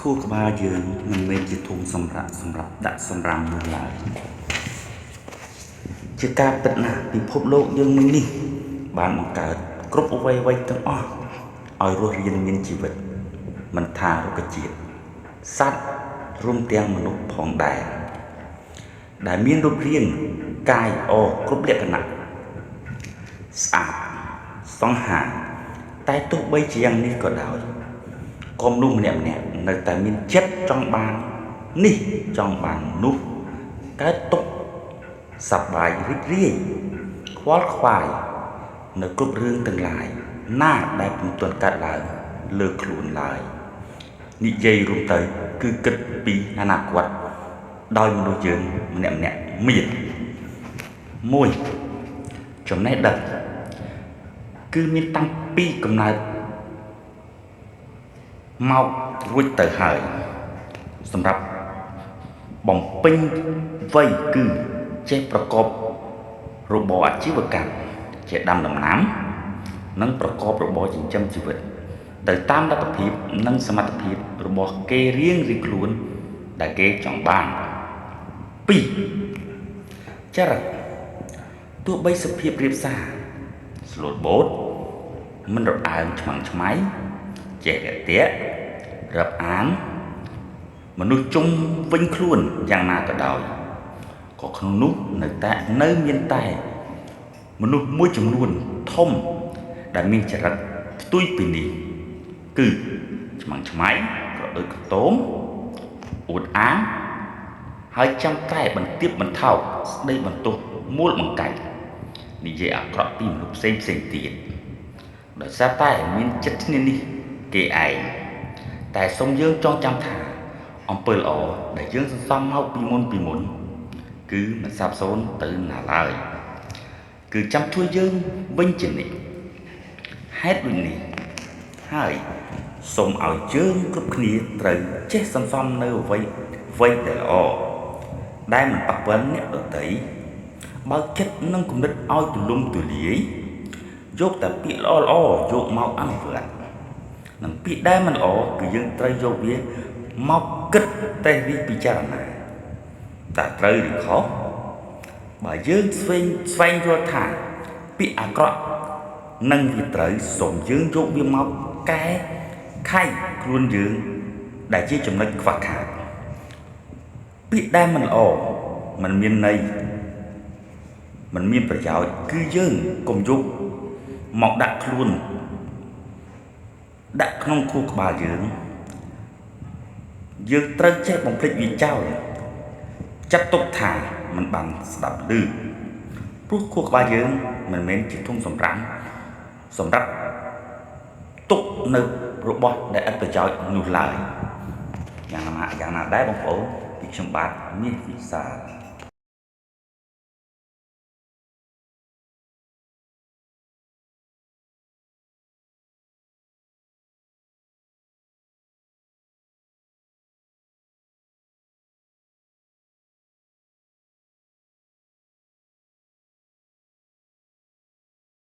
ខួរក្បាលយើងមិនមែនជាធុងសម្រាប់ដាក់សម្រាមនោះឡើយជាការពិតណាស់ពិភពលោកយើងមួយនេះបានបង្កើតគ្រប់អ្វីៗទាំងអស់ឲ្យរស់រានមានជីវិតមិនថារុក្ខជាតិសត្វរួមទាំងមនុស្សផងដែរដែលមានរូបរាងកាយល្អគ្រប់លក្ខណៈស្អាតសង្ហាតែទោះបីជាយ៉ាងនេះក៏ដោយក៏មនុស្សម្នាក់ៗនៅតែមានចិត្តចង់បាននេះចង់បាននោះកើតទុក្ខសប្បាយរីករាយខ្វល់ខ្វាយនៅគ្រប់រឿងទាំងឡាយណាដែលពុំទាន់កើតឡើងលើខ្លួនឡើយនិយាយរួមទៅគឺគិតពីអនាគតដោយមនុស្សយើងម្នាក់មានមួយចំណេះដឹងគឺមានតាំងពីកំណើតមករួចទៅហើយសម្រាប់បំពេញវ័យគឺចេះប្រកបរបរអាជីវកម្មជាដាំដំណាំនិងប្រកបរបរចិញ្ចឹមជីវិតទៅតាមលទ្ធភាពនិងសមត្ថភាពរបស់គេរៀងខ្លួនដែលគេចង់បាន2ចរិតទោះបីសភាពរៀបសារស្លូតបូតមិនរអើមឆ្មាំងឆ្មៃចេះរាក់ទាក់រាប់អានមនុស្សជុំវិញខ្លួនយ៉ាងណាក៏ដោយក៏ក្នុងនោះនៅមានតែមនុស្សមួយចំនួនធំដែលមានចរិតផ្ទុយពីនេះគឺឆ្មាំងឆ្មៃក្រអើកខ្ទមអួតអាងហើយចាំតែបន្ទាបបន្ថោកស្ដីបន្ទោសមូលបង្កាច់និយាយអាក្រក់ពីមនុស្សផ្សេងទៀតដោយសារតែមានចិត្តគ្នានេះគេឯងតែសូមយើងចងចាំថាអំពើល្អដែលយើងសន្សំមកពីមុនគឺមិនសាបសូន្យទៅណាឡើយគឺចាំជួយយើងវិញជានិច្ចហេតុដូចនេះហើយសូមឲ្យយើងគ្រប់គ្នាត្រូវចេះសន្សំនៅអ្វីដែលល្អដែលមិនប៉ះពាល់អ្នកដទៃបើកចិត្តនិងគំនិតឲ្យទូលំទូលាយយកតែពាក្យល្អយកមកអនុវត្តនិងពាក្យដែលមិនល្អគឺយើងត្រូវយកវាមកគិតតេស្តវិពិចារណាតើត្រូវឬខុសបើយើងស្វែងយល់ថាពាក្យអាក្រក់និងវាត្រូវសូមយើងយកវាមកកែខៃខ្លួនយើងដែលជាចំណុចខ្វះខាតពាក្យដែលមិនល្អមិនមានន័យមិនមានប្រយោជន៍គឺយើងកុំយកមកដាក់ក្នុងខួរក្បាលយើងត្រូវចេះបំភ្លេចវាចោលចាត់ទុកថាមិនបានស្ដាប់ឮព្រោះខួរក្បាលយើងមិនមែនជាធុងសម្រាប់ទុកនៅរបស់ដែលឥតប្រយោជន៍នោះឡើយយ៉ាងណាដែរបងប្អូនពីខ្ញុំបាទមាសវិសាល